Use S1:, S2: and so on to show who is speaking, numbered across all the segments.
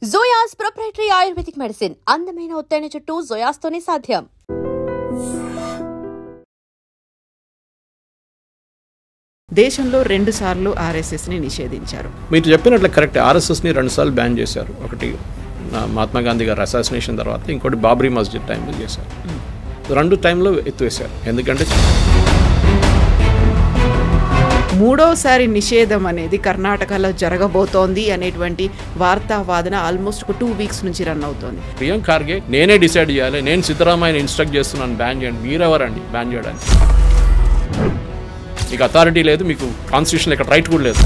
S1: జోయాస్ proprietary ayurvedic medicine అందమైన ఒత్తైన చుట్టూ జోయాస్తోనే సాధ్యం.
S2: దేశంలో 2 సార్లు ఆర్ఎస్ఎస్ని నిషేధించారు.
S3: మీరు చెప్పినట్లు కరెక్ట్. ఆర్ఎస్ఎస్ని 2 సార్లు బ్యాన్ చేశారు. ఒకటి మహాత్మా గాంధీ గారు అసాసినేషన్ తర్వాత, ఇంకోటి బాబ్రీ మస్జిద్ టైంలో చేశారు. 2 టైంలో ఎత్తివేశారు. ఎందుకంటే
S2: మూడోసారి నిషేధం అనేది కర్ణాటకలో జరగబోతోంది అనేటువంటి వార్తావాదన ఆల్మోస్ట్ ఒక 2 వీక్స్ నుంచి రన్ అవుతోంది.
S3: ప్రియాంక్ ఖార్గే నేనే డిసైడ్ చేయాలి, నేను సిద్ధరామయ్యని ఇన్స్ట్రక్ట్ చేస్తున్నాను బ్యాన్ చేయండి, మీరెవరండి బ్యాన్ చేయడానికి? మీకు అథారిటీ లేదు, మీకు కాన్స్టిట్యూషన్ ఇక్కడ రైట్ కూడా లేదు.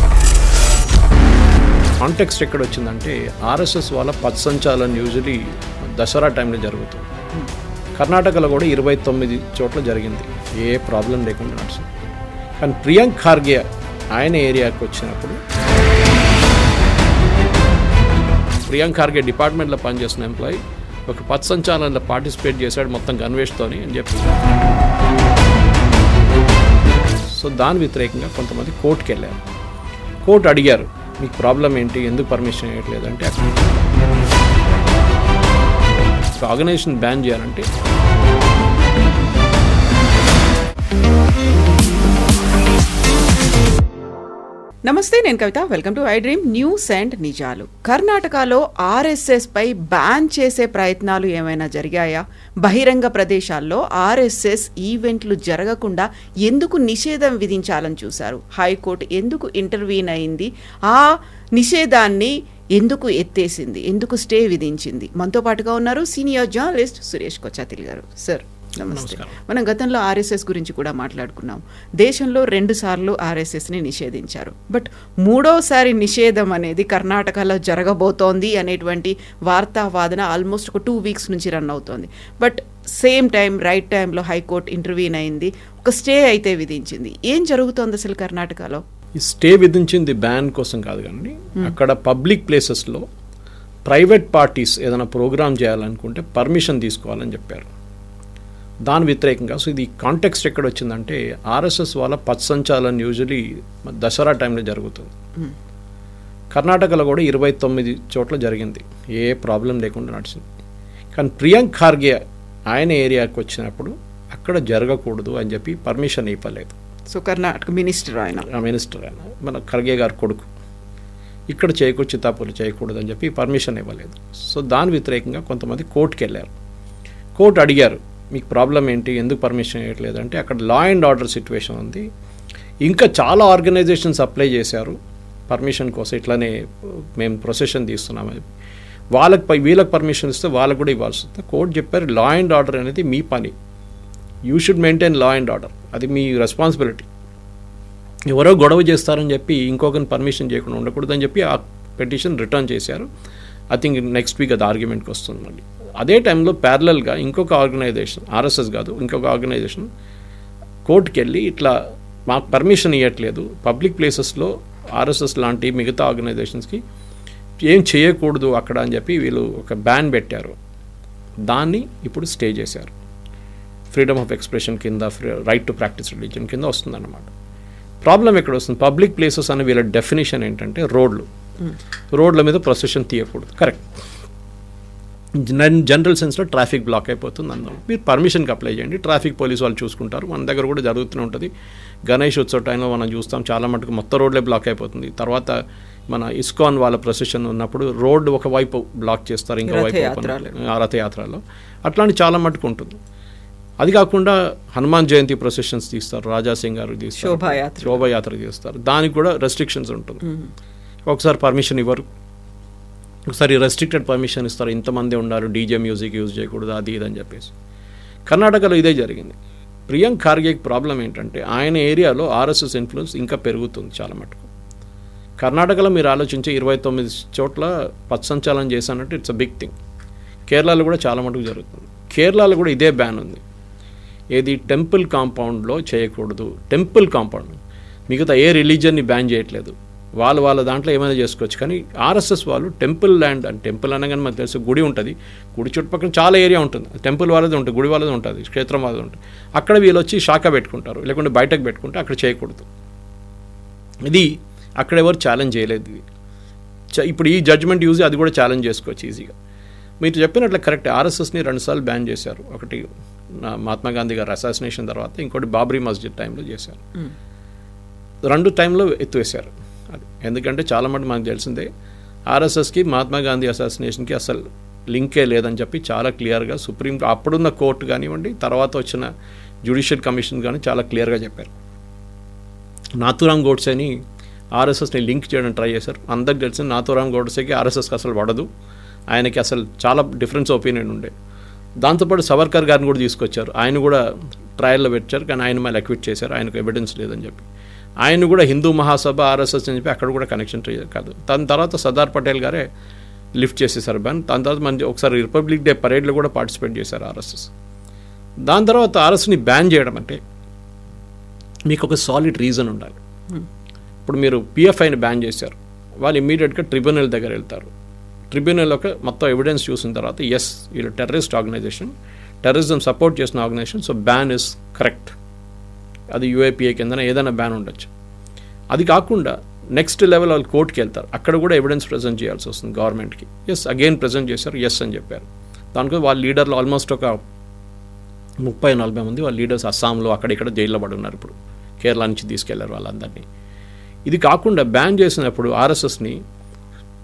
S3: కాంటెక్స్ట్ ఎక్కడ వచ్చిందంటే ఆర్ఎస్ఎస్ వాళ్ళ పథసంచాలన్ యూజువలీ దసరా టైంలో జరుగుతుంది. కర్ణాటకలో కూడా 29 చోట్ల జరిగింది, ఏ ప్రాబ్లం లేకుండా నడుస్తుంది. కానీ ప్రియాంక్ ఖార్గే ఆయన ఏరియాకి వచ్చినప్పుడు, ప్రియాంక్ ఖార్గే డిపార్ట్మెంట్లో పనిచేస్తున్న ఎంప్లాయీ ఒక పథసంచాలనలో పార్టిసిపేట్ చేశాడు మొత్తం గన్వేష్తోని అని చెప్పి. సో దాని వ్యతిరేకంగా కొంతమంది కోర్టుకి వెళ్ళారు. కోర్టు అడిగారు, మీకు ప్రాబ్లం ఏంటి, ఎందుకు పర్మిషన్ ఇవ్వట్లేదు అంటే, ఆర్గనైజేషన్ బ్యాన్ చేయాలంటే
S2: నమస్తే, నేను Kavitha. Welcome to I dream news and నిజాలు. కర్ణాటకలో ఆర్ఎస్ఎస్ పై బ్యాన్ చేసే ప్రయత్నాలు ఏమైనా జరిగాయా? బహిరంగ ప్రదేశాల్లో ఆర్ఎస్ఎస్ ఈవెంట్లు జరగకుండా ఎందుకు నిషేధం విధించాలని చూశారు? హైకోర్టు ఎందుకు ఇంటర్వ్యూన్ అయింది? ఆ నిషేధాన్ని ఎందుకు ఎత్తేసింది? ఎందుకు స్టే విధించింది? మనతో పాటుగా ఉన్నారు సీనియర్ జర్నలిస్ట్ సురేష్ కొచ్చాతిల్ గారు. సార్ నమస్తే. మనం గతంలో ఆర్ఎస్ఎస్ గురించి కూడా మాట్లాడుకున్నాం. దేశంలో 2 సార్లు ఆర్ఎస్ఎస్ని నిషేధించారు. బట్ మూడోసారి నిషేధం అనేది కర్ణాటకలో జరగబోతోంది అనేటువంటి వార్తావాదన ఆల్మోస్ట్ ఒక 2 వీక్స్ నుంచి రన్ అవుతోంది. బట్ సేమ్ టైం రైట్ టైంలో హైకోర్టు ఇంటర్వ్యూన్ అయింది, ఒక స్టే అయితే విధించింది. ఏం జరుగుతోంది అసలు కర్ణాటకలో?
S3: ఈ స్టే విధించింది బ్యాన్ కోసం కాదు, కానీ అక్కడ పబ్లిక్ ప్లేసెస్లో ప్రైవేట్ పార్టీస్ ఏదైనా ప్రోగ్రామ్ చేయాలనుకుంటే పర్మిషన్ తీసుకోవాలని చెప్పారు. దాని వ్యతిరేకంగా. సో ఇది కాంటెక్స్ట్ ఎక్కడ వచ్చిందంటే ఆర్ఎస్ఎస్ వాళ్ళ పథసంచాలన్ యూజువలీ దసరా టైంలో జరుగుతుంది. కర్ణాటకలో కూడా 29 చోట్ల జరిగింది, ఏ ప్రాబ్లం లేకుండా నడిచింది. కానీ ప్రియాంక్ ఖార్గే ఆయన ఏరియాకి వచ్చినప్పుడు అక్కడ జరగకూడదు అని చెప్పి పర్మిషన్ ఇవ్వలేదు.
S2: సో కర్ణాటక మినిస్టర్ ఆయన
S3: మన ఖర్గే గారు కొడుకు ఇక్కడ చేయకూడదు, చిత్తాపూర్లు చేయకూడదు అని చెప్పి పర్మిషన్ ఇవ్వలేదు. సో దాని వ్యతిరేకంగా కొంతమంది కోర్టుకి వెళ్ళారు. కోర్టు అడిగారు, మీకు ప్రాబ్లం ఏంటి, ఎందుకు పర్మిషన్ ఇవ్వట్లేదు అంటే, అక్కడ లా అండ్ ఆర్డర్ సిచ్యువేషన్ ఉంది, ఇంకా చాలా ఆర్గనైజేషన్స్ అప్లై చేశారు పర్మిషన్ కోసం, ఇట్లానే మేము ప్రొసెషన్ తీస్తున్నామని. వీళ్ళకి పర్మిషన్ ఇస్తే వాళ్ళకు కూడా ఇవ్వాల్సి వస్తుంది. కోర్టు చెప్పారు, లా అండ్ ఆర్డర్ అనేది మీ పని, you should maintain law and order, అది మీ రెస్పాన్సిబిలిటీ. ఎవరో గొడవ చేస్తారని చెప్పి ఇంకొకరిని పర్మిషన్ చేయకుండా ఉండకూడదని చెప్పి ఆ పిటిషన్ రిటర్న్ చేశారు. ఐ థింక్ నెక్స్ట్ వీక్ అది ఆర్గ్యుమెంట్కి వస్తుంది. మళ్ళీ అదే టైంలో ప్యారలల్గా ఇంకొక ఆర్గనైజేషన్, ఆర్ఎస్ఎస్ కాదు ఇంకొక ఆర్గనైజేషన్ కోర్టుకి వెళ్ళి ఇట్లా మాకు పర్మిషన్ ఇవ్వట్లేదు, పబ్లిక్ ప్లేసెస్లో ఆర్ఎస్ఎస్ లాంటి మిగతా ఆర్గనైజేషన్స్కి ఏం చేయకూడదు అక్కడ అని చెప్పి వీళ్ళు ఒక బ్యాన్ పెట్టారు. దాన్ని ఇప్పుడు స్టే చేశారు. ఫ్రీడమ్ ఆఫ్ ఎక్స్ప్రెషన్ కింద, రైట్ టు ప్రాక్టీస్ రిలీజియన్ కింద వస్తుందన్నమాట. ప్రాబ్లం ఎక్కడ వస్తుంది? పబ్లిక్ ప్లేసెస్ అనే వీళ్ళ డెఫినేషన్ ఏంటంటే రోడ్ల మీద ప్రొసెషన్ తీయకూడదు. కరెక్ట్. జనరల్ సెన్స్లో ట్రాఫిక్ బ్లాక్ అయిపోతుంది అన్నాం. మీరు పర్మిషన్కి అప్లై చేయండి, ట్రాఫిక్ పోలీస్ వాళ్ళు చూసుకుంటారు. మన దగ్గర కూడా జరుగుతూనే ఉంటుంది. గణేష్ ఉత్సవ టైంలో మనం చూస్తాం, చాలా మటుకు మొత్తం రోడ్లే బ్లాక్ అయిపోతుంది. తర్వాత మన ఇస్కాన్ వాళ్ళ ప్రొసెషన్ ఉన్నప్పుడు రోడ్డు ఒకవైపు బ్లాక్ చేస్తారు, ఇంకోవైపు రథయాత్రలో అట్లాంటి చాలా మటుకు ఉంటుంది. అది కాకుండా హనుమాన్ జయంతి ప్రొసెషన్స్ తీస్తారు, రాజాసింగ్ గారు తీస్తారు, శోభాయాత్ర తీస్తారు, దానికి కూడా రెస్ట్రిక్షన్స్ ఉంటుంది. ఒకసారి పర్మిషన్ ఇవ్వరు, ఒకసారి రెస్ట్రిక్టెడ్ పర్మిషన్ ఇస్తారు, ఇంతమంది ఉండాలి, డీజే మ్యూజిక్ యూజ్ చేయకూడదు, అది ఇది అని చెప్పేసి. కర్ణాటకలో ఇదే జరిగింది. ప్రియాంక్ ఖార్గేకి ప్రాబ్లం ఏంటంటే ఆయన ఏరియాలో ఆర్ఎస్ఎస్ ఇన్ఫ్లుయెన్స్ ఇంకా పెరుగుతుంది చాలా మటుకు. కర్ణాటకలో మీరు ఆలోచించే 29 చోట్ల పథసంచాలనం చేశానంటే ఇట్స్ అ బిగ్ థింగ్. కేరళలో కూడా చాలా మటుకు జరుగుతుంది. కేరళలో కూడా ఇదే బ్యాన్ ఉంది. ఏది టెంపుల్ కాంపౌండ్లో చేయకూడదు. టెంపుల్ కాంపౌండ్, మిగతా ఏ రిలీజియన్ని బ్యాన్ చేయట్లేదు. వాళ్ళ దాంట్లో ఏమైనా చేసుకోవచ్చు. కానీ ఆర్ఎస్ఎస్ వాళ్ళు టెంపుల్ ల్యాండ్, అంటే టెంపుల్ అనగానే మనకు తెలుసు గుడి ఉంటుంది, గుడి చుట్టుపక్కల చాలా ఏరియా ఉంటుంది, టెంపుల్ వాళ్ళది ఉంటుంది, గుడి వాళ్ళది ఉంటుంది, క్షేత్రం వాళ్ళది ఉంటుంది. అక్కడ వీళ్ళు వచ్చి శాఖ పెట్టుకుంటారు, లేకుంటే బయటకు పెట్టుకుంటే అక్కడ చేయకూడదు. ఇది అక్కడ ఎవరు ఛాలెంజ్ చేయలేదు. ఇది ఇప్పుడు ఈ జడ్జ్మెంట్ యూజ్ అది కూడా ఛాలెంజ్ చేసుకోవచ్చు ఈజీగా. మీరు చెప్పినట్లు కరెక్ట్, ఆర్ఎస్ఎస్ని 2 సార్లు బ్యాన్ చేశారు. ఒకటి మహాత్మా గాంధీ గారు అసాసినేషన్ తర్వాత, ఇంకోటి బాబ్రీ మస్జిద్ టైంలో చేశారు. 2 టైంలో ఎత్తివేశారు. అది ఎందుకంటే చాలామంది మనకు తెలిసిందే ఆర్ఎస్ఎస్కి మహాత్మా గాంధీ అసాసినేషన్కి అసలు లింకే లేదని చెప్పి చాలా క్లియర్గా సుప్రీం అప్పుడున్న కోర్టు కానివ్వండి, తర్వాత వచ్చిన జ్యుడిషియల్ కమిషన్ కానీ చాలా క్లియర్గా చెప్పారు. నాథూరామ్ గోడ్సేని ఆర్ఎస్ఎస్ని లింక్ చేయడం ట్రై చేశారు. అందరికి తెలిసిన నాథూరామ్ గోడ్సేకి ఆర్ఎస్ఎస్కి అసలు పడదు, ఆయనకి అసలు చాలా డిఫరెన్స్ ఒపీనియన్ ఉండే. దాంతోపాటు సవర్కర్ గారిని కూడా తీసుకొచ్చారు, ఆయన కూడా ట్రయల్లో పెట్టారు, కానీ ఆయన మళ్ళీ అక్విట్ చేశారు, ఆయనకు ఎవిడెన్స్ లేదని చెప్పి. ఆయన కూడా హిందూ మహాసభ ఆర్ఎస్ఎస్ అని చెప్పి అక్కడ కూడా కనెక్షన్ కాదు. దాని తర్వాత సర్దార్ పటేల్ గారే లిఫ్ట్ చేసేసారు బ్యాన్. దాని తర్వాత మంచి ఒకసారి రిపబ్లిక్ డే పరేడ్లో కూడా పార్టిసిపేట్ చేశారు ఆర్ఎస్ఎస్. దాని తర్వాత ఆర్ఎస్ని బ్యాన్ చేయడం అంటే మీకు ఒక సాలిడ్ రీజన్ ఉండాలి. ఇప్పుడు మీరు పిఎఫ్ఐని బ్యాన్ చేశారు, వాళ్ళు ఇమ్మీడియట్గా ట్రిబ్యునల్ దగ్గర వెళ్తారు. ట్రిబ్యునల్ ఒక మొత్తం ఎవిడెన్స్ చూసిన తర్వాత ఎస్ వీళ్ళు టెర్రరిస్ట్ ఆర్గనైజేషన్, టెర్రరిజం సపోర్ట్ చేసిన organization, so ban is correct, అది యూఏపీఏ కిందన ఏదైనా బ్యాన్ ఉండొచ్చు. అది కాకుండా నెక్స్ట్ లెవెల్ వాళ్ళు కోర్టుకి వెళ్తారు, అక్కడ కూడా ఎవిడెన్స్ ప్రజెంట్ చేయాల్సి వస్తుంది గవర్నమెంట్కి. ఎస్ అగైన్ ప్రజెంట్ చేశారు, ఎస్ అని చెప్పారు. దానికి వాళ్ళ లీడర్లు ఆల్మోస్ట్ ఒక 30-40 మంది వాళ్ళ లీడర్స్ అస్సాంలో అక్కడిక్కడ జైల్లో పడి ఉన్నారు. ఇప్పుడు కేరళ నుంచి తీసుకెళ్లారు వాళ్ళందరినీ. ఇది కాకుండా బ్యాన్ చేసినప్పుడు ఆర్ఎస్ఎస్ని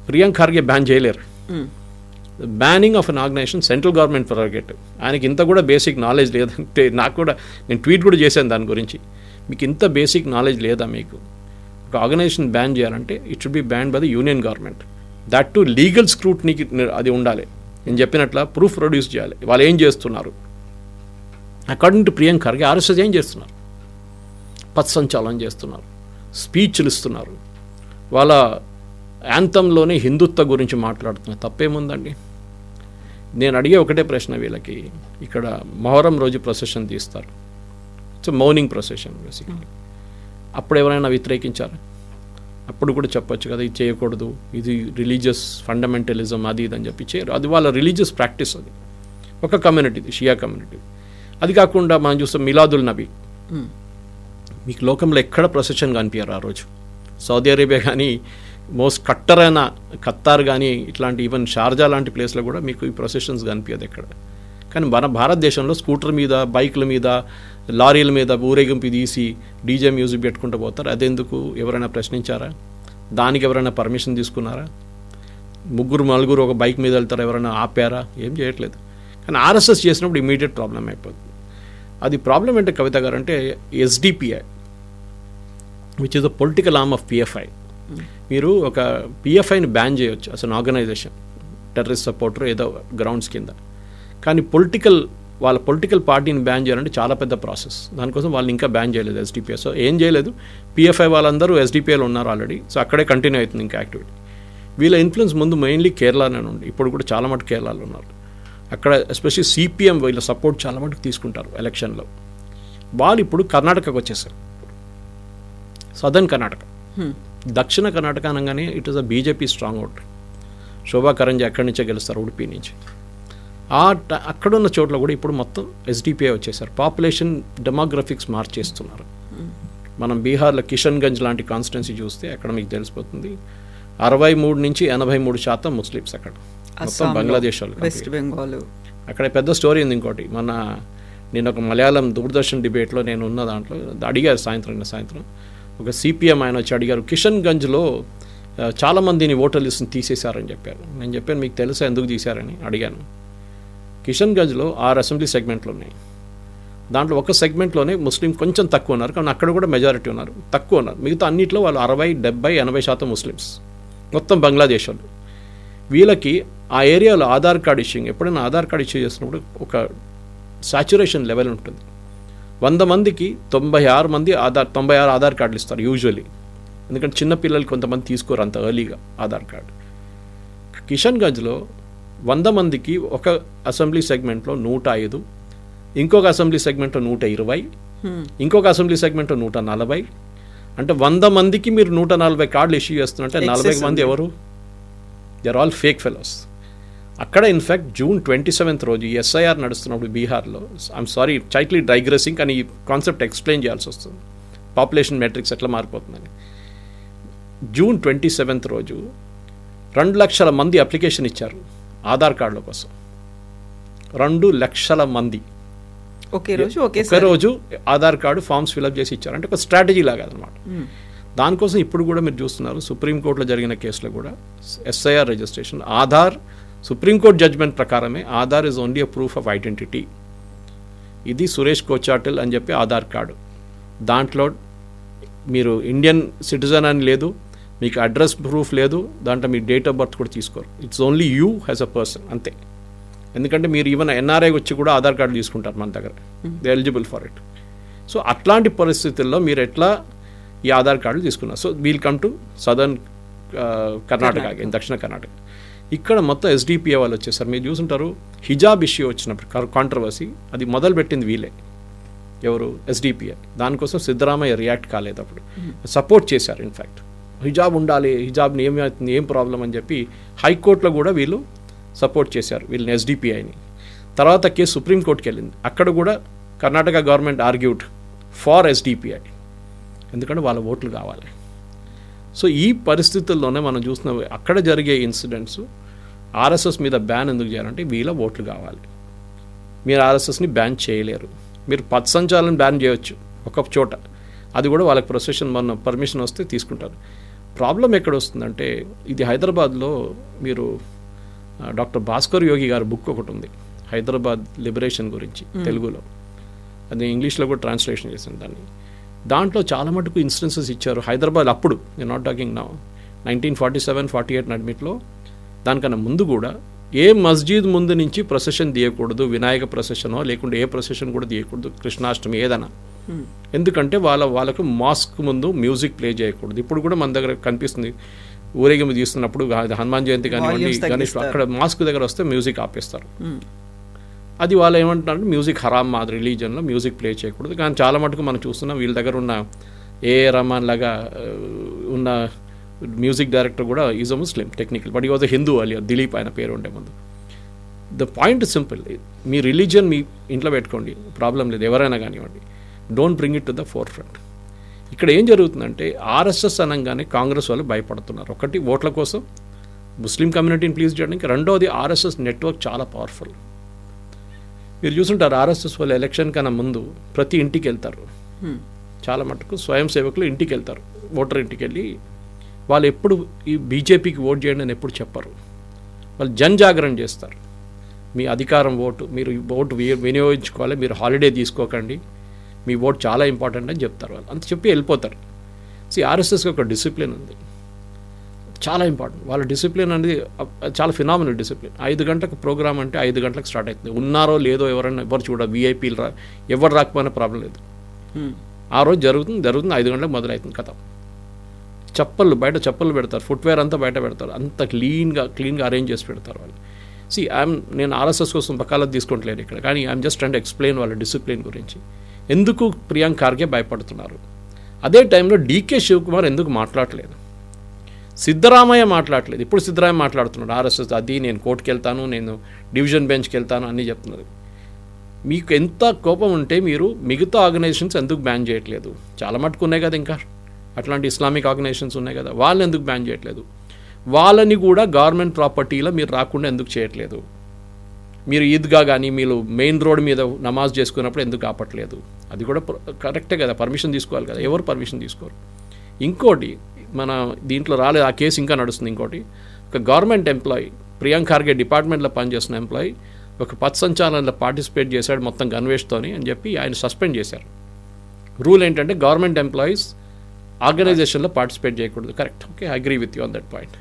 S3: ప్రియాంక్ ఖార్గే బ్యాన్ చేయలేరు. Banning of an organization central government prerogative. ఆయనకి ఇంత కూడా బేసిక్ నాలెడ్జ్ లేదంటే, నాకు కూడా నేను ట్వీట్ కూడా చేశాను దాని గురించి. మీకు ఇంత బేసిక్ నాలెడ్జ్ లేదా? మీకు ఒక ఆర్గనైజేషన్ బ్యాన్ చేయాలంటే it should be ban by the union government, that too legal స్క్రూట్నీకి అది ఉండాలి. నేను చెప్పినట్ల ప్రూఫ్ ప్రొడ్యూస్ చేయాలి, వాళ్ళు ఏం చేస్తున్నారు. According to Priyank Kharge RSS ఏం చేస్తున్నారు? పథసంచాలనం చేస్తున్నారు, స్పీచ్లు ఇస్తున్నారు, వాళ్ళ యాంథంలోనే హిందుత్వ గురించి మాట్లాడుతున్నారు. తప్పేముందండి? నేను అడిగే ఒకటే ప్రశ్న వీళ్ళకి. ఇక్కడ మొహరం రోజు ప్రొసెషన్ తీస్తారు, ఇట్స్ మౌనింగ్ ప్రొసెషన్ బేసిక్లీ. అప్పుడు ఎవరైనా వ్యతిరేకించారు? అప్పుడు కూడా చెప్పొచ్చు కదా ఇది చేయకూడదు, ఇది రిలీజియస్ ఫండమెంటలిజం అది ఇది అని చెప్పి చేయరు. అది వాళ్ళ రిలీజియస్ ప్రాక్టీస్, అది ఒక కమ్యూనిటీది, షియా కమ్యూనిటీ. అది కాకుండా మనం చూస్తాం మిలాదుల్ నబీ. మీకు లోకంలో ఎక్కడ ప్రొసెషన్ కనిపించారు ఆ రోజు? సౌదీ అరేబియా కానీ, మోస్ట్ కట్టర్ అయిన ఖత్తార్ కానీ, ఇట్లాంటి ఈవెన్ షార్జా లాంటి ప్లేస్లో కూడా మీకు ఈ ప్రొసెషన్స్ కనిపించదు ఎక్కడ. కానీ మన భారతదేశంలో స్కూటర్ మీద, బైకుల మీద, లారీల మీద ఊరేగింపు తీసి డీజే మ్యూజిక్ పెట్టుకుంటూ పోతారు. అదెందుకు? ఎవరైనా ప్రశ్నించారా? దానికి ఎవరైనా పర్మిషన్ తీసుకున్నారా? 3-4 ఒక బైక్ మీద వెళ్తారా? ఎవరైనా ఆపారా? ఏం చేయట్లేదు. కానీ ఆర్ఎస్ఎస్ చేసినప్పుడు ఇమీడియట్ ప్రాబ్లం అయిపోతుంది. అది ప్రాబ్లం ఏంటి కవిత గారు అంటే, SDPI which is the political arm of PFI. మీరు ఒక పిఎఫ్ఐని బ్యాన్ చేయొచ్చు అసలు ఆర్గనైజేషన్, టెర్రరిస్ట్ సపోర్టర్ ఏదో గ్రౌండ్స్ కింద. కానీ వాళ్ళ పొలిటికల్ పార్టీని బ్యాన్ చేయాలంటే చాలా పెద్ద ప్రాసెస్. దానికోసం వాళ్ళు ఇంకా బ్యాన్ చేయలేదు ఎస్డిపిఐ. సో ఏం చేయలేదు, పిఎఫ్ఐ వాళ్ళందరూ ఎస్డిపిఐలో ఉన్నారు ఆల్రెడీ. సో అక్కడే కంటిన్యూ అవుతుంది ఇంకా యాక్టివిటీ. వీళ్ళ ఇన్ఫ్లుయెన్స్ ముందు మెయిన్లీ కేరళనే ఉంది, ఇప్పుడు కూడా చాలా మటుకు కేరళలో ఉన్నారు. అక్కడ ఎస్పెషల్లీ సిపిఎం వీళ్ళ సపోర్ట్ చాలా మటుకు తీసుకుంటారు ఎలక్షన్లో. వాళ్ళు ఇప్పుడు కర్ణాటకకు వచ్చేసారు, సదర్న్ కర్ణాటక. దక్షిణ కర్ణాటక అనగానే it is a BJP strong out. Shobha Karandlaje అక్కడి నుంచే గెలుస్తారు, ఉడిపి నుంచి. అక్కడున్న చోట్ల కూడా ఇప్పుడు మొత్తం ఎస్డిపిఐ వచ్చేసారు. పాపులేషన్ డెమోగ్రఫిక్స్ మార్చేస్తున్నారు. మనం బీహార్లో కిషన్గంజ్ లాంటి కాన్స్టిట్యున్సీ చూస్తే అక్కడ మీకు తెలిసిపోతుంది 63-83% ముస్లిమ్స్ అక్కడ. మొత్తం బంగ్లాదేశ్ వాళ్ళు,
S2: వెస్ట్ బెంగాల్.
S3: అక్కడ పెద్ద స్టోరీ ఉంది ఇంకోటి. నేను ఒక మలయాళం దూరదర్శన్ డిబేట్లో నేను ఉన్న దాంట్లో అడిగారు సాయంత్రం ఒక సిపిఎం ఆయన వచ్చి అడిగారు, కిషన్గంజ్లో చాలామందిని ఓటర్ లిస్ట్ని తీసేశారని చెప్పారు. నేను చెప్పాను మీకు తెలుసా ఎందుకు తీశారని అడిగాను. కిషన్గంజ్లో 6 అసెంబ్లీ సెగ్మెంట్లు ఉన్నాయి. దాంట్లో ఒక సెగ్మెంట్లోనే ముస్లిం కొంచెం తక్కువ ఉన్నారు, కానీ అక్కడ కూడా మెజారిటీ ఉన్నారు, తక్కువ ఉన్నారు. మిగతా అన్నింటిలో వాళ్ళు 60-70-80% ముస్లిమ్స్, మొత్తం బంగ్లాదేశ్ వాళ్ళు. వీళ్ళకి ఆ ఏరియాలో ఆధార్ కార్డ్ ఇష్యూయింగ్, ఎప్పుడైనా ఆధార్ కార్డ్ ఇష్యూ చేసినప్పుడు ఒక సాచురేషన్ లెవెల్ ఉంటుంది. 100 మందికి 96 ఆధార్ కార్డులు ఇస్తారు యూజువలీ, ఎందుకంటే చిన్నపిల్లలు కొంతమంది తీసుకోరు అంత ఎర్లీగా ఆధార్ కార్డు. కిషన్గంజ్లో 100 మందికి ఒక అసెంబ్లీ సెగ్మెంట్లో 105, ఇంకొక అసెంబ్లీ సెగ్మెంట్లో 120, ఇంకొక అసెంబ్లీ సెగ్మెంట్లో 140. అంటే 100 మందికి మీరు 140 కార్డులు ఇష్యూ చేస్తున్నారంటే 40 మంది ఎవరు? They are all fake fellows. అక్కడ ఇన్ఫ్యాక్ట్ June 27 రోజు ఎస్ఐఆర్ నడుస్తున్నప్పుడు బీహార్లో, ఐఎమ్ సారీ టైట్లీ డైగ్రెసింగ్, కానీ ఈ కాన్సెప్ట్ ఎక్స్ప్లెయిన్ చేయాల్సి వస్తుంది, పాపులేషన్ మెట్రిక్స్ ఎట్లా మారిపోతుందని. June 27 రోజు 2 లక్షల మంది అప్లికేషన్ ఇచ్చారు ఆధార్ కార్డుల కోసం. 2 లక్షల మంది
S2: ఒకే
S3: రోజు ఆధార్ కార్డు ఫామ్స్ ఫిల్అప్ చేసి ఇచ్చారు. అంటే ఒక స్ట్రాటజీ లాగా అనమాట. దానికోసం ఇప్పుడు కూడా మీరు చూస్తున్నారు సుప్రీంకోర్టులో జరిగిన కేసులో కూడా SIR registration Aadhaar supreme court judgement ప్రకారమే Aadhaar is only a proof of identity. ఇది సురేష్ కోచాటల్ అని చెప్పి ఆధార్ కార్డు. దాంట్లో మీరు ఇండియన్ సిటిజన్ అని లేదు, మీకు అడ్రస్ ప్రూఫ్ లేదు, దాంట్లో మీ డేట్ ఆఫ్ బర్త్ కూడా తీసుకోరు. It's only you as a person అంతే. ఎందుకంటే మీరు ఈవెన్ ఎన్ఆర్ఐ వచ్చి కూడా ఆధార్ కార్డు తీసుకుంటారు మన దగ్గర, they eligible for it. So అట్లాంటి పరిస్థితుల్లో మీరు ఎట్లా ఈ ఆధార్ కార్డులు తీసుకున్నారు. So we'll come to southern Karnataka, దక్షిణ కర్ణాటక. ఇక్కడ మొత్తం ఎస్డిపిఐ వాళ్ళు వచ్చేసారు. మీరు చూసుంటారు హిజాబ్ ఇష్యూ వచ్చినప్పుడు కాంట్రవర్సీ అది మొదలుపెట్టింది వీలే. ఎవరు? ఎస్డిపిఐ. దానికోసం సిద్ధరామయ్య రియాక్ట్ కాలేదు, అప్పుడు సపోర్ట్ చేశారు. ఇన్ఫ్యాక్ట్ హిజాబ్ ఉండాలి, హిజాబ్ని ఏమవుతుంది, ఏం ప్రాబ్లం అని చెప్పి హైకోర్టులో కూడా వీళ్ళు సపోర్ట్ చేశారు వీళ్ళని, ఎస్డిపిఐని. తర్వాత కేసు సుప్రీంకోర్టుకి వెళ్ళింది. అక్కడ కూడా Karnataka government argued for SDPI, ఎందుకంటే వాళ్ళ ఓట్లు కావాలి. సో ఈ పరిస్థితుల్లోనే మనం చూసిన అక్కడ జరిగే ఇన్సిడెంట్స్ ఆర్ఎస్ఎస్ మీద బ్యాన్ ఎందుకు చేయాలంటే వీళ్ళ ఓట్లు కావాలి. మీరు ఆర్ఎస్ఎస్ని బ్యాన్ చేయలేరు. మీరు పథసంచాలను బ్యాన్ చేయవచ్చు ఒక చోట, అది కూడా వాళ్ళకి ప్రొసెషన్ మన పర్మిషన్ వస్తే తీసుకుంటారు. ప్రాబ్లం ఎక్కడ వస్తుందంటే ఇది హైదరాబాద్లో మీరు డాక్టర్ భాస్కర్ యోగి గారి బుక్ ఒకటి ఉంది హైదరాబాద్ లిబరేషన్ గురించి, తెలుగులో. అది ఇంగ్లీష్లో కూడా ట్రాన్స్లేషన్ చేసింది దాన్ని. దాంట్లో చాలా మటుకు ఇన్స్టెన్సెస్ ఇచ్చారు హైదరాబాద్ అప్పుడు, నేను నాట్ టాకింగ్ నౌ, 1947-48 నడిమిట్లో. దానికన్నా ముందు కూడా ఏ మస్జిద్ ముందు నుంచి ప్రొసెషన్ తీయకూడదు, వినాయక ప్రొసెషనో లేకుంటే ఏ ప్రొసెషన్ కూడా తీయకూడదు, కృష్ణాష్టమి ఏదైనా. ఎందుకంటే వాళ్ళకు మాస్క్ ముందు మ్యూజిక్ ప్లే చేయకూడదు. ఇప్పుడు కూడా మన దగ్గర కనిపిస్తుంది, ఊరేగింపు తీస్తున్నప్పుడు హనుమాన్ జయంతి కానివ్వండి, గణేష్, అక్కడ మాస్క్ దగ్గర వస్తే మ్యూజిక్ ఆపేస్తారు. అది వాళ్ళు ఏమంటున్నారు, మ్యూజిక్ హరామ్, మా రిలీజన్లో మ్యూజిక్ ప్లే చేయకూడదు. కానీ చాలా మటుకు మనం చూస్తున్నాం వీళ్ళ దగ్గర ఉన్న ఏఆర్ రెహమాన్ లాగా ఉన్న మ్యూజిక్ డైరెక్టర్ కూడా is a Muslim technical, but he was a Hindu alias, Dilip ఆయన పేరు ఉండే ముందు. ద పాయింట్ సింపుల్, మీ రిలీజియన్ మీ ఇంట్లో పెట్టుకోండి, ప్రాబ్లం లేదు, ఎవరైనా కానివ్వండి, don't bring it to the forefront. ఇక్కడ ఏం జరుగుతుందంటే ఆర్ఎస్ఎస్ అనగానే కాంగ్రెస్ వాళ్ళు భయపడుతున్నారు. ఒకటి ఓట్ల కోసం ముస్లిం కమ్యూనిటీని ప్లీజ్ చేయడానికి, రెండవది ఆర్ఎస్ఎస్ నెట్వర్క్ చాలా పవర్ఫుల్. మీరు చూసుంటారు ఆర్ఎస్ఎస్ వాళ్ళు ఎలక్షన్ కన్నా ముందు ప్రతి ఇంటికి వెళ్తారు, చాలా మటుకు స్వయం సేవకులు ఇంటికి వెళ్తారు, ఓటర్ ఇంటికి వెళ్ళి వాళ్ళు ఎప్పుడు ఈ బీజేపీకి ఓట్ చేయండి అని ఎప్పుడు చెప్పరు. వాళ్ళు జనజాగరణ చేస్తారు. మీ అధికారం ఓటు, మీరు ఓటు వినియోగించుకోవాలి, మీరు హాలిడే తీసుకోకండి, మీ ఓటు చాలా ఇంపార్టెంట్ అని చెప్తారు వాళ్ళు. అంత చెప్పి వెళ్ళిపోతారు. ఆర్ఎస్ఎస్కి ఒక డిసిప్లిన్ ఉంది, చాలా ఇంపార్టెంట్. వాళ్ళ డిసిప్లిన్ అనేది చాలా ఫినామినల్ డిసిప్లిన్. 5 గంటలకు ప్రోగ్రామ్ అంటే 5 గంటలకు స్టార్ట్ అవుతుంది. ఉన్నారో లేదో ఎవరు చూడ, వీఐపీలు ఎవరు రాకపోయినా ప్రాబ్లం లేదు. ఆ రోజు జరుగుతుంది 5 గంటలకు మొదలవుతుంది కథ. బయట చెప్పులు పెడతారు, ఫుట్వేర్ అంతా బయట పెడతారు, అంత క్లీన్గా అరేంజ్ చేసి పెడతారు వాళ్ళు. నేను ఆర్ఎస్ఎస్ కోసం వకాలత్ తీసుకుంటలేను ఇక్కడ, కానీ I'm just trying to explain వాళ్ళ డిసిప్లిన్ గురించి. ఎందుకు ప్రియాంక్ ఖార్గే భయపడుతున్నారు, అదే టైంలో డీకే శివకుమార్ ఎందుకు మాట్లాడలేదు, సిద్ధరామయ్య మాట్లాడలేదు. ఇప్పుడు సిద్ధరామయ్య మాట్లాడుతున్నాడు ఆర్ఎస్ఎస్ అది నేను కోర్టుకి వెళ్తాను, నేను డివిజన్ బెంచ్కి వెళ్తాను అన్నీ చెప్తున్నారు. మీకు ఎంత కోపం ఉంటే మీరు మిగతా ఆర్గనైజేషన్స్ ఎందుకు బ్యాన్ చేయట్లేదు? చాలా మటుకు ఉన్నాయి కదా, ఇంకా అట్లాంటి ఇస్లామిక్ ఆర్గనైజేషన్స్ ఉన్నాయి కదా, వాళ్ళని ఎందుకు బ్యాన్ చేయట్లేదు? వాళ్ళని కూడా గవర్నమెంట్ ప్రాపర్టీలో మీరు రాకుండా ఎందుకు చేయట్లేదు? మీరు ఈద్గా కానీ మీరు మెయిన్ రోడ్ మీద నమాజ్ చేసుకున్నప్పుడు ఎందుకు ఆపట్లేదు? అది కూడా కరెక్టే కదా, పర్మిషన్ తీసుకోవాలి కదా, ఎవరు పర్మిషన్ తీసుకోరు. ఇంకోటి మన దీంట్లో రాలేదు, ఆ కేసు ఇంకా నడుస్తుంది. ఇంకోటి, ఒక గవర్నమెంట్ ఎంప్లాయీ ప్రియాంక్ ఖార్గే డిపార్ట్మెంట్లో పనిచేస్తున్న ఎంప్లాయీ ఒక పథసంచాలనలో పార్టిసిపేట్ చేశాడు మొత్తం గన్వేష్తోని అని చెప్పి ఆయన సస్పెండ్ చేశారు. రూల్ ఏంటంటే గవర్నమెంట్ ఎంప్లాయీస్ ఆర్గనైజేషన్లో పార్టిసిపేట్ చేయకూడదు. Correct, okay, I agree with you on that point.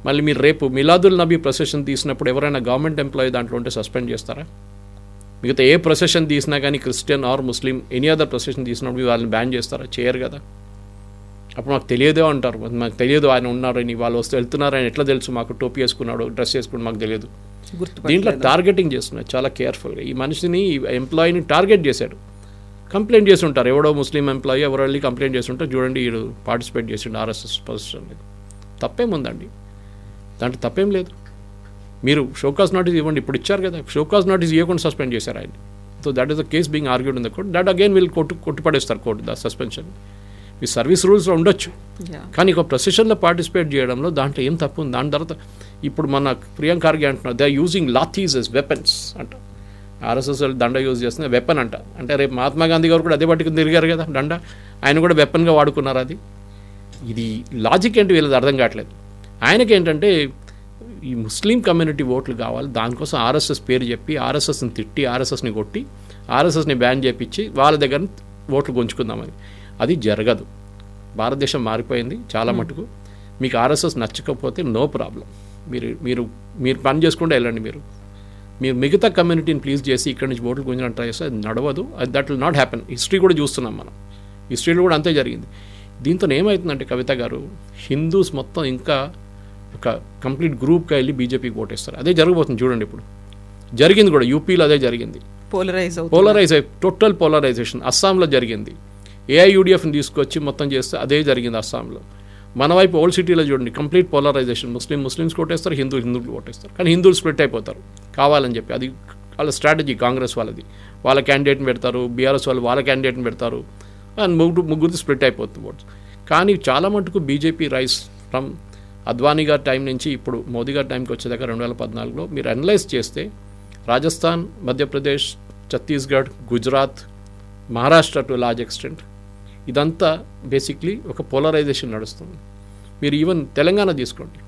S3: మళ్ళీ మీరు రేపు మిలాదుల్ నబీ ప్రొసెషన్ తీసినప్పుడు ఎవరైనా గవర్నమెంట్ ఎంప్లాయీ దాంట్లో ఉంటే సస్పెండ్ చేస్తారా? మిగతా ఏ ప్రొసెషన్ తీసినా కానీ Christian or Muslim any other procession తీసినప్పుడు వాళ్ళని బ్యాన్ చేస్తారా? చేయరు కదా. అప్పుడు మాకు తెలియదే అంటారు, మాకు తెలియదు ఆయన ఉన్నారని, వాళ్ళు వస్తే వెళ్తున్నారని ఎట్లా తెలుసు? మాకు టోపీ వేసుకున్నాడు, డ్రెస్ వేసుకున్నాడు, మాకు తెలియదు. దీంట్లో టార్గెటింగ్ చేస్తున్నారు చాలా కేర్ఫుల్గా. ఈ మనిషిని, ఈ ఎంప్లాయీని టార్గెట్ చేశాడు. కంప్లైంట్ చేసి ఉంటారు, ఎవడో ముస్లిం ఎంప్లాయీ ఎవరో వెళ్ళి కంప్లైంట్ చేసి ఉంటారు, చూడండి వీడు పార్టిసిపేట్ చేసిండు ఆర్ఎస్ఎస్ పొజిషన్. తప్పేముందండి, దాంట్లో తప్పేం లేదు. మీరు షోకాజ్ నోటీస్ ఇవ్వండి, ఇప్పుడు ఇచ్చారు కదా, షోకాజ్ నోటీస్ ఇవ్వకుండా సస్పెండ్ చేశారు ఆయన. So that is the case being argued in the court. That again వీళ్ళు కొట్టిపడేస్తారు కోర్టు ద సస్పెన్షన్. మీ సర్వీస్ రూల్స్లో ఉండొచ్చు,
S2: Yeah.
S3: కానీ ఒక ప్రొసెషన్లో పార్టిసిపేట్ చేయడంలో దాంట్లో ఏం తప్పు ఉంది? దాని తర్వాత ఇప్పుడు మన ప్రియాంక ఖార్గే అంటున్నారు they are using lathis as weapons అంట. ఆర్ఎస్ఎస్ వాళ్ళు దండ యూజ్ చేస్తున్న వెపన్ అంట. అంటే రేపు మహాత్మా గాంధీ గారు కూడా అదే పట్టుకుని తిరిగారు కదా దండ, ఆయన కూడా వెపన్గా వాడుకున్నారు. అది ఇది లాజిక్ ఏంటి వీళ్ళది అర్థం కావట్లేదు. ఆయనకి ఏంటంటే ఈ ముస్లిం కమ్యూనిటీ ఓట్లు కావాలి, దానికోసం ఆర్ఎస్ఎస్ పేరు చెప్పి ఆర్ఎస్ఎస్ని తిట్టి ఆర్ఎస్ఎస్ని కొట్టి ఆర్ఎస్ఎస్ని బ్యాన్ చేయించి వాళ్ళ దగ్గర ఓట్లు గుంజుకుందామని. అది జరగదు. భారతదేశం మారిపోయింది చాలా మటుకు. మీకు ఆర్ఎస్ఎస్ నచ్చకపోతే నో ప్రాబ్లం, మీరు మీరు మీరు పని చేసుకుంటే వెళ్ళండి. మీరు మిగతా కమ్యూనిటీని ప్లీజ్ చేసి ఇక్కడి నుంచి ఓట్లు గుంజడానికి ట్రై చేస్తే అది నడవదు. That will not happen. History కూడా చూస్తున్నాం మనం, హిస్టరీలో కూడా అంతే జరిగింది. దీంతో ఏమవుతుందంటే కవిత గారు, హిందూస్ మొత్తం ఇంకా ఒక కంప్లీట్ గ్రూప్గా వెళ్ళి బీజేపీకి ఓటేస్తారు. అదే జరగబోతుంది చూడండి. ఇప్పుడు జరిగింది కూడా, యూపీలో అదే జరిగింది. పోలరైజ్ టోటల్ పోలరైజేషన్ అస్సాంలో జరిగింది. ఏఐయుడిఎఫ్ని తీసుకొచ్చి మొత్తం చేస్తే అదే జరిగింది అస్సాంలో. మన వైపు ఓల్డ్ సిటీలో చూడండి, కంప్లీట్ పోలరైజేషన్. ముస్లిమ్స్ ఓటేస్తారు, హిందువులు ఓటేస్తారు. కానీ హిందువులు స్ప్లిట్ అయిపోతారు కావాలని చెప్పి. అది వాళ్ళ స్ట్రాటజీ, కాంగ్రెస్ వాళ్ళది. వాళ్ళ క్యాండిడేట్ని పెడతారు, బీఆర్ఎస్ వాళ్ళు వాళ్ళ క్యాండిడేట్ని పెడతారు, అండ్ ముగ్గురు స్ప్లిట్ అయిపోతుంది ఓట్స్. కానీ చాలా మటుకు బీజేపీ రైస్ ఫ్రమ్ అద్వానీ గారి టైం నుంచి ఇప్పుడు మోదీ గారి టైంకి వచ్చేదాకా 2014లో మీరు అనలైజ్ చేస్తే Rajasthan, Madhya Pradesh, Chhattisgarh, Gujarat, Maharashtra to large extent ఇదంతా బేసిక్లీ ఒక పోలరైజేషన్ నడుస్తుంది. మీరు ఈవెన్ తెలంగాణ తీసుకోండి,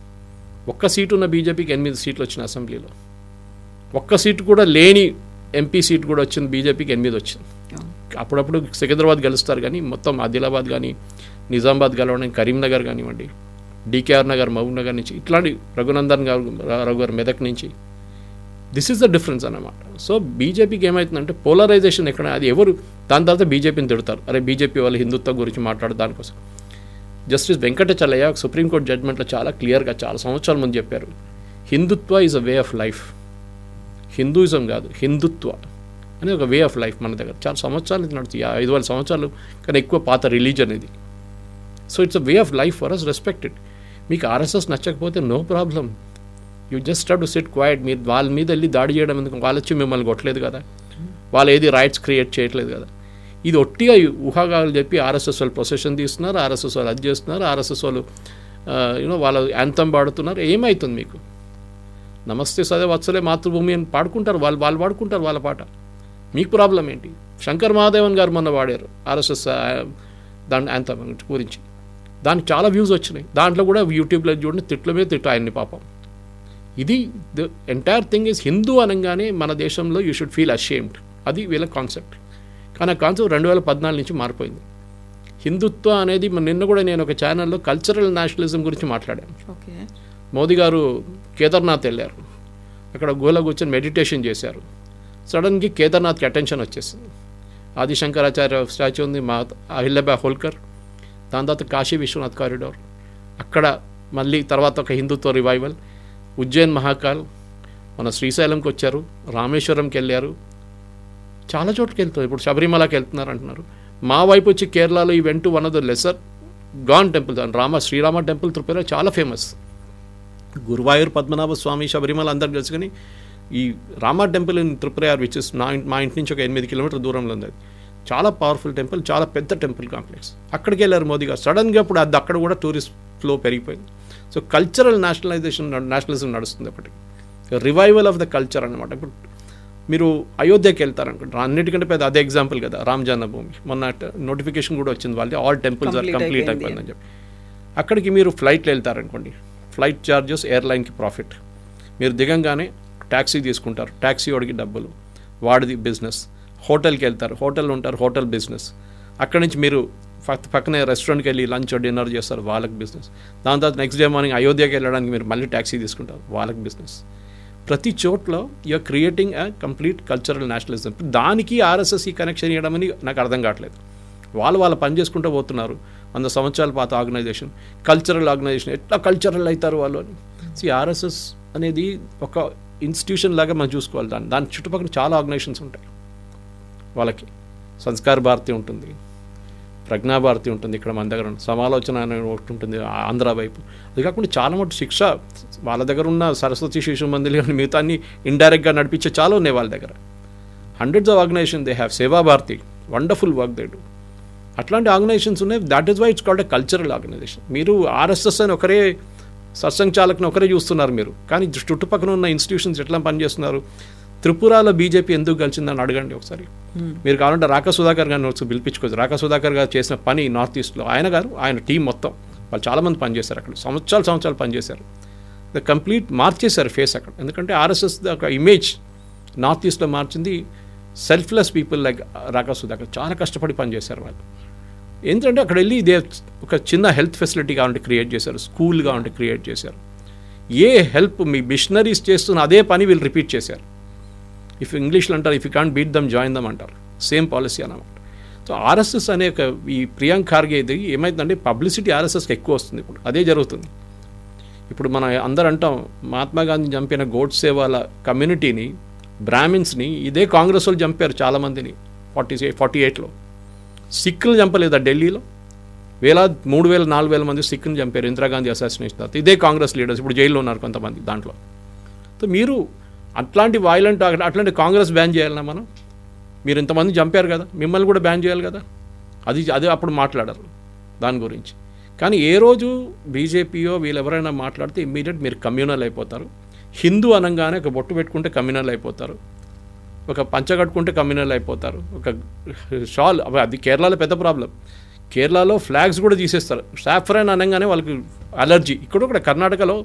S3: ఒక్క సీటు ఉన్న బీజేపీకి 8 సీట్లు వచ్చిన అసెంబ్లీలో, ఒక్క సీటు కూడా లేని ఎంపీ సీటు కూడా వచ్చింది బీజేపీకి 8 వచ్చింది. అప్పుడప్పుడు సికింద్రాబాద్ గెలుస్తారు కానీ మొత్తం ఆదిలాబాద్ కానీ నిజామాబాద్ గెలవడం, కరీంనగర్ కానివ్వండి, డీకేఆర్ నగర్, మహబూబ్ నగర్ నుంచి ఇట్లాంటి రఘునందన్ గారు మెదక్ నుంచి. దిస్ ఈజ్ ద డిఫరెన్స్ అన్నమాట. సో బీజేపీకి ఏమవుతుందంటే పోలరైజేషన్ ఎక్కడ, అది ఎవరు దాని తర్వాత బీజేపీని తిడతారు, అరే బీజేపీ వాళ్ళు హిందుత్వం గురించి మాట్లాడు. దానికోసం జస్టిస్ వెంకటచలయ్య సుప్రీంకోర్టు జడ్జ్మెంట్లో చాలా క్లియర్గా చాలా సంవత్సరాల ముందు చెప్పారు, Hindutva is a way of life. Hinduism కాదు, హిందుత్వ అనేది ఒక వే ఆఫ్ లైఫ్. మన దగ్గర చాలా సంవత్సరాలు ఇది నడుస్తుంది, 5,000 సంవత్సరాలు కన్నా ఎక్కువ పాత రిలీజన్ ఇది. So it's a way of life for us, respected. మీకు ఆర్ఎస్ఎస్ నచ్చకపోతే no problem, you just have to sit quiet. మీరు వాళ్ళ మీద వెళ్ళి దాడి చేయడం ఎందుకు? వాళ్ళు వచ్చి మిమ్మల్ని కొట్టలేదు కదా, వాళ్ళు ఏది రైట్స్ క్రియేట్ చేయట్లేదు కదా. ఇది ఒట్టిగా ఊహాగాలు చెప్పి ఆర్ఎస్ఎస్ వాళ్ళు ప్రొసెషన్ తీస్తున్నారు, ఆర్ఎస్ఎస్ వాళ్ళు అది చేస్తున్నారు, ఆర్ఎస్ఎస్ వాళ్ళు వాళ్ళ యాంతం పాడుతున్నారు. ఏమవుతుంది మీకు? నమస్తే సదే వత్సలే మాతృభూమి అని పాడుకుంటారు వాళ్ళు పాడుకుంటారు వాళ్ళ పాట. మీకు ప్రాబ్లం ఏంటి? శంకర్ మహాదేవన్ గారు మొన్న వాడారు ఆర్ఎస్ఎస్ దాని యాంతం గురించి, దానికి చాలా వ్యూస్ వచ్చినాయి. దాంట్లో కూడా యూట్యూబ్లో చూడండి, తిట్ల మీద తిట్టు ఆయన్ని పాపం. ఇది the entire thing is Hindu అనగానే మన దేశంలో యూ షుడ్ ఫీల్ అషేమ్డ్. అది వీళ్ళ కాన్సెప్ట్. కానీ ఆ కాన్సెప్ట్ 2014 నుంచి మారిపోయింది. హిందుత్వ అనేది నిన్న కూడా నేను ఒక ఛానల్లో కల్చరల్ నేషనలిజం గురించి మాట్లాడాను. మోదీ గారు కేదార్నాథ్ వెళ్ళారు, అక్కడ గుహలో కూర్చొని మెడిటేషన్ చేశారు. సడన్గా కేదార్నాథ్కి అటెన్షన్ వచ్చేసింది. ఆదిశంకరాచార్య స్టాచ్యూ ఉంది, మా అహిల్యాబాయ్ హోల్కర్, దాని తర్వాత కాశీ విశ్వనాథ్ కారిడార్, అక్కడ మళ్ళీ తర్వాత ఒక హిందుత్వ రివైవల్, ఉజ్జయిన్ మహాకాల్, మన శ్రీశైలంకి వచ్చారు, రామేశ్వరంకి వెళ్ళారు, చాలా చోట్లకి వెళ్తారు. ఇప్పుడు శబరిమలకి వెళ్తున్నారు అంటున్నారు. మా వైపు వచ్చి కేరళలో ఈ వెంట one of the lesser known temple, Sreerama temple Tripura చాలా ఫేమస్. గురువాయూర్ పద్మనాభ స్వామి, శబరిమల అందరు తెలుసుకొని ఈ Rama temple in Triprayar which is మా ఇంటి నుంచి ఒక 8 కిలోమీటర్ దూరంలో ఉంది. అది చాలా పవర్ఫుల్ టెంపుల్, చాలా పెద్ద టెంపుల్ కాంప్లెక్స్. అక్కడికి వెళ్ళారు మోదీ గారు. సడన్గా ఇప్పుడు అది అక్కడ కూడా టూరిస్ట్ ఫ్లో పెరిగిపోయింది. సో కల్చరల్ నేషనలిజం నడుస్తుంది అప్పటికి, రివైవల్ ఆఫ్ ద కల్చర్ అనమాట. ఇప్పుడు మీరు అయోధ్యకి వెళ్తారనుకుంటారు, అన్నిటికంటే పెద్ద అదే ఎగ్జాంపుల్ కదా రామ్ జన్మభూమి. మొన్న నోటిఫికేషన్ కూడా వచ్చింది వాళ్ళకి, ఆల్ టెంపుల్స్ ఆర్ కంప్లీట్ అయిపోయిందని చెప్పి. అక్కడికి మీరు ఫ్లైట్లో వెళ్తారనుకోండి, ఫ్లైట్ ఛార్జెస్ ఎయిర్లైన్కి ప్రాఫిట్. మీరు దిగంగానే ట్యాక్సీ తీసుకుంటారు, ట్యాక్సీ వాడికి డబ్బులు, వాడిది బిజినెస్. హోటల్కి వెళ్తారు, హోటల్ ఉంటారు, హోటల్ బిజినెస్. అక్కడి నుంచి మీరు పక్కనే రెస్టారెంట్కి వెళ్ళి లంచ్ డిన్నర్ చేస్తారు, వాళ్ళకి బిజినెస్. దాని తర్వాత నెక్స్ట్ డే మార్నింగ్ అయోధ్యకి వెళ్ళడానికి మీరు మళ్ళీ ట్యాక్సీ తీసుకుంటారు, వాళ్ళకి బిజినెస్. ప్రతి చోట్ల you're creating a complete cultural nationalism. దానికి ఆర్ఎస్ఎస్ ఈ కనెక్షన్ ఇవ్వడం అని నాకు అర్థం కావట్లేదు. వాళ్ళ పని చేసుకుంటూ పోతున్నారు. 100 సంవత్సరాల పాత ఆర్గనైజేషన్, కల్చరల్ ఆర్గనైజేషన్, ఎట్లా కల్చరల్ అవుతారు వాళ్ళు అని. ఆర్ఎస్ఎస్ అనేది ఒక ఇన్స్టిట్యూషన్ లాగా మనం చూసుకోవాలి. దాని చుట్టుపక్కల చాలా ఆర్గనైజేషన్స్ ఉంటాయి. వాళ్ళకి సంస్కార భారతి ఉంటుంది, ప్రజ్ఞాభారతి ఉంటుంది, ఇక్కడ మన దగ్గర సమాలోచన అనే ఒకటి ఉంటుంది ఆంధ్ర వైపు. అది కాకుండా చాలా మటు శిక్ష వాళ్ళ దగ్గర ఉన్న సరస్వతి శిశు మందిర్ కానీ మిగతా అన్ని ఇండైరెక్ట్గా నడిపించే చాలా ఉన్నాయి వాళ్ళ దగ్గర. Hundreds of organisation they have. Seva Bharati, wonderful work they do. అట్లాంటి ఆర్గనైజేషన్స్ ఉన్నాయి. That is why it's called a cultural organisation. మీరు ఆర్ఎస్ఎస్ అని ఒకరే సత్సంచాలకుని ఒకరే చూస్తున్నారు మీరు, కానీ చుట్టుపక్కల ఉన్న ఇన్స్టిట్యూషన్స్ ఎట్లా పనిచేస్తున్నారు. త్రిపురలో బీజేపీ ఎందుకు కలిసిందని అడగండి ఒకసారి. మీరు కావాలంటే రాకా సుధాకర్ గారిని ఒకసారి పిలిపించుకోవచ్చు. రాకా సుధాకర్ గారు చేసిన పని నార్త్ ఈస్ట్లో ఆయన టీం మొత్తం వాళ్ళు చాలామంది పనిచేశారు అక్కడ, సంవత్సరాలు పనిచేశారు. కంప్లీట్ మార్చేశారు ఫేస్ అక్కడ. ఎందుకంటే ఆర్ఎస్ఎస్ ఒక ఇమేజ్ నార్త్ ఈస్ట్లో మార్చింది సెల్ఫ్లెస్ పీపుల్ లైక్ రాకా సుధాకర్. చాలా కష్టపడి పనిచేశారు వాళ్ళు. ఏంటంటే అక్కడ వెళ్ళి ఇదే ఒక చిన్న హెల్త్ ఫెసిలిటీ కావాలంటే క్రియేట్ చేశారు, స్కూల్ కావాలంటే క్రియేట్ చేశారు. ఏ హెల్ప్ మీ మిషనరీస్ చేస్తున్న అదే పని వీళ్ళు రిపీట్ చేశారు. ఇఫ్ ఇంగ్లీష్లో అంటారు, if you can't beat them join them అంటారు. సేమ్ పాలసీ అన్నమాట. సో ఆర్ఎస్ఎస్ అనే ఒక ఈ ప్రియాంక్ ఖార్గే ఇది ఏమైందంటే పబ్లిసిటీ ఆర్ఎస్ఎస్కి ఎక్కువ వస్తుంది. ఇప్పుడు అదే జరుగుతుంది. ఇప్పుడు మనం అందరూ అంటాం మహాత్మా గాంధీ చంపిన గోడ్సే వాళ్ళ కమ్యూనిటీని, బ్రాహ్మిన్స్ని ఇదే కాంగ్రెస్ వాళ్ళు చంపారు చాలామందిని 48లో. సిక్కులు చంపలేదా ఢిల్లీలో? 3,000 4,000 మంది సిక్కుని చంపారు ఇందిరాగాంధీ అసాసినేషన్ తర్వాత. ఇదే కాంగ్రెస్ లీడర్స్ ఇప్పుడు జైల్లో ఉన్నారు కొంతమంది దాంట్లో. సో మీరు అట్లాంటి వైలెంట్ అట్లాంటి కాంగ్రెస్ బ్యాన్ చేయాలన్నా మనం? మీరు ఇంతమంది చంపారు కదా, మిమ్మల్ని కూడా బ్యాన్ చేయాలి కదా. అది అప్పుడు మాట్లాడరు దాని గురించి. కానీ ఏ రోజు బీజేపీయో వీళ్ళు ఎవరైనా మాట్లాడితే ఇమ్మీడియట్ మీరు కమ్యూనల్ అయిపోతారు. హిందూ అనగానే ఒక బొట్టు పెట్టుకుంటే కమ్యూనల్ అయిపోతారు, ఒక పంచ కట్టుకుంటే కమ్యూనల్ అయిపోతారు, ఒక షాల్. అది కేరళలో పెద్ద ప్రాబ్లం. కేరళలో ఫ్లాగ్స్ కూడా తీసేస్తారు. సాఫ్రాన్ అనగానే వాళ్ళకి అలర్జీ. ఇక్కడ కర్ణాటకలో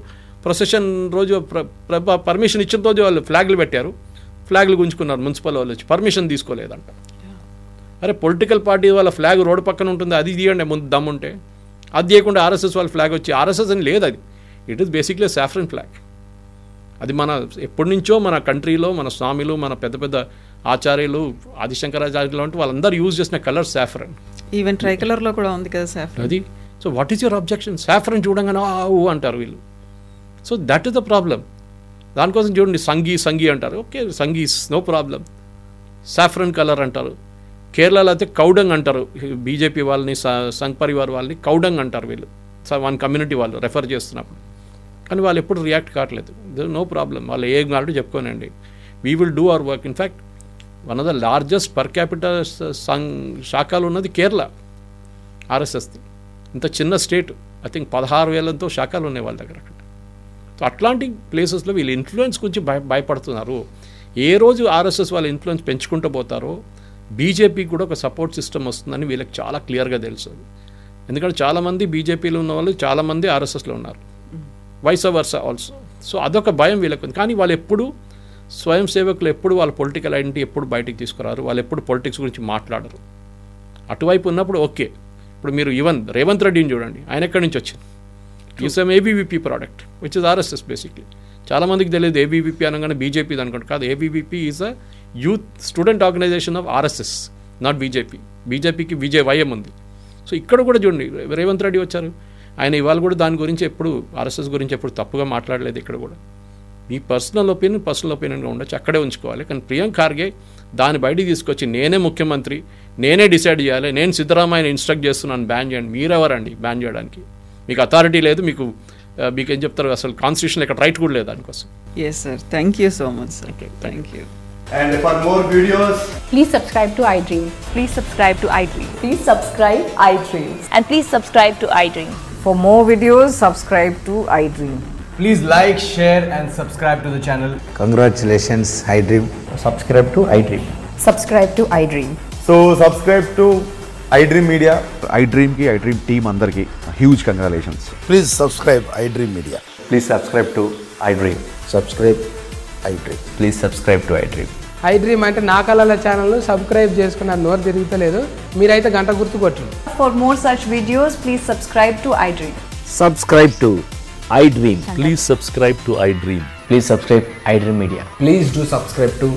S3: ప్రొసెషన్ రోజు పర్మిషన్ ఇచ్చిన రోజు వాళ్ళు ఫ్లాగ్లు పెట్టారు, ఫ్లాగ్లు గుంజుకున్నారు మున్సిపల్ వాళ్ళు వచ్చి, పర్మిషన్ తీసుకోలేదంట. అరే పొలిటికల్ పార్టీ వాళ్ళ ఫ్లాగ్ రోడ్డు పక్కన ఉంటుంది, అది తీయండి ముందు దమ్ముంటే. అది తీయకుండా ఆర్ఎస్ఎస్ వాళ్ళ ఫ్లాగ్ వచ్చి, ఆర్ఎస్ఎస్ అని లేదు అది, it is basically saffron flag. అది మన ఎప్పటి నుంచో మన కంట్రీలో మన స్వామిలు, మన పెద్ద పెద్ద ఆచార్యులు, ఆదిశంకరాచార్యులు అంటే వాళ్ళందరూ యూజ్ చేసిన కలర్ సాఫ్రన్.
S2: ఈవెన్ ట్రై కలర్లో కూడా ఉంది కదా సాఫ్రన్.
S3: అది so what is your objection? Saffron చూడంగానే ఊ అంటారు వీళ్ళు. So that is the problem. దానికోసం చూడండి సంగీ అంటారు. Okay, Sanghi no problem. Saffron colour అంటారు. కేరళలో అయితే కౌడంగ్ అంటారు. బీజేపీ వాళ్ళని, సంఘ్ పరివార్ వాళ్ళని కౌడంగ్ అంటారు వీళ్ళు, వన్ కమ్యూనిటీ వాళ్ళు రెఫర్ చేస్తున్నప్పుడు. కానీ వాళ్ళు ఎప్పుడు రియాక్ట్ కావట్లేదు. నో ప్రాబ్లం, వాళ్ళు ఏం కావాలంటే చెప్పుకోనండి, we will do our work. In fact one of the largest per capital శాఖలు ఉన్నది కేరళ ఆర్ఎస్ఎస్ది. ఇంత చిన్న స్టేట్, ఐ థింక్ 16,000తో శాఖలు ఉన్నాయి వాళ్ళ దగ్గర అక్కడ. సో అట్లాంటి ప్లేసెస్లో వీళ్ళు ఇన్ఫ్లుయెన్స్ గురించి భయపడుతున్నారు. ఏ రోజు ఆర్ఎస్ఎస్ వాళ్ళ ఇన్ఫ్లుయెన్స్ పెంచుకుంటూ పోతారో బీజేపీకి కూడా ఒక సపోర్ట్ సిస్టమ్ వస్తుందని వీళ్ళకి చాలా క్లియర్గా తెలుసు. ఎందుకంటే చాలామంది బీజేపీలో ఉన్న వాళ్ళు చాలామంది ఆర్ఎస్ఎస్లో ఉన్నారు, వైస్ వర్సా ఆల్సో. సో అదొక భయం వీళ్ళకు ఉంది. కానీ వాళ్ళు ఎప్పుడు స్వయం సేవకులు ఎప్పుడు వాళ్ళ పొలిటికల్ ఐడెంటిటీ ఎప్పుడు బయటికి తీసుకురారు, వాళ్ళు ఎప్పుడు పొలిటిక్స్ గురించి మాట్లాడరు. అటువైపు ఉన్నప్పుడు ఓకే. ఇప్పుడు మీరు ఈవెన్ రేవంత్ రెడ్డిని చూడండి, ఆయన ఎక్కడి నుంచి వచ్చింది? Is um ABVP product which is RSS basically. చాలామందికి తెలియదు ఏబీవీపీ అనగానే బీజేపీది అనుకోండి. కాదు, ABVP is a youth student organisation of RSS, not BJP. బీజేపీకి విజయవైఎం ఉంది. సో ఇక్కడ కూడా చూడండి రేవంత్ రెడ్డి వచ్చారు, ఆయన ఇవాళ కూడా దాని గురించి ఎప్పుడు ఆర్ఎస్ఎస్ గురించి ఎప్పుడు తప్పుగా మాట్లాడలేదు. ఇక్కడ కూడా మీ పర్సనల్ ఒపీనియన్గా ఉండొచ్చు, అక్కడే ఉంచుకోవాలి. కానీ ప్రియాంక్ ఖార్గే దాన్ని బయటికి తీసుకొచ్చి నేనే ముఖ్యమంత్రి, నేనే డిసైడ్ చేయాలి, నేను సిద్ధరామయ్యని ఇన్స్ట్రక్ట్ చేస్తున్నాను బ్యాన్ చేయండి. మీరెవరండి బ్యాన్ చేయడానికి? మీకు అథారిటీ లేదు, మీకు ఏం చెప్తారు, అసలు కాన్స్టిట్యూషన్ ఇక్కడ రైట్ కూడా లేదు దానికోసం.
S2: Yes sir, thank you so much sir. Thank you.
S4: And for more videos,
S1: Please subscribe to iDream.
S5: Please subscribe to iDream.
S1: Please subscribe iDream.
S5: And please subscribe to iDream.
S6: For more videos, subscribe to iDream.
S4: please like, share and subscribe to the channel.
S7: Congratulations, iDream.
S4: Subscribe to iDream.
S1: Subscribe to iDream.
S4: So subscribe to iDream Media.
S8: iDream ki iDream team andarki huge congratulations.
S7: Please subscribe iDream Media.
S9: Please subscribe to iDream.
S7: Subscribe iDream.
S9: Please subscribe to iDream.
S10: iDream అంటే నా కళల channel subscribe చేసుకున్న నోరు తిరుగుతలేదు, మీరైతే గంట గుర్తు కొట్టండి.
S5: For more such videos, please subscribe to iDream.
S9: Subscribe to iDream. Please subscribe to iDream. Please subscribe iDream Media.
S4: Please do subscribe to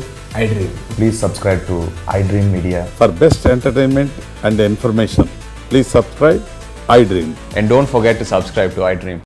S4: iDream.
S8: Please subscribe to iDream Media.
S11: For best entertainment and information, please subscribe iDream.
S9: And don't forget to subscribe to iDream.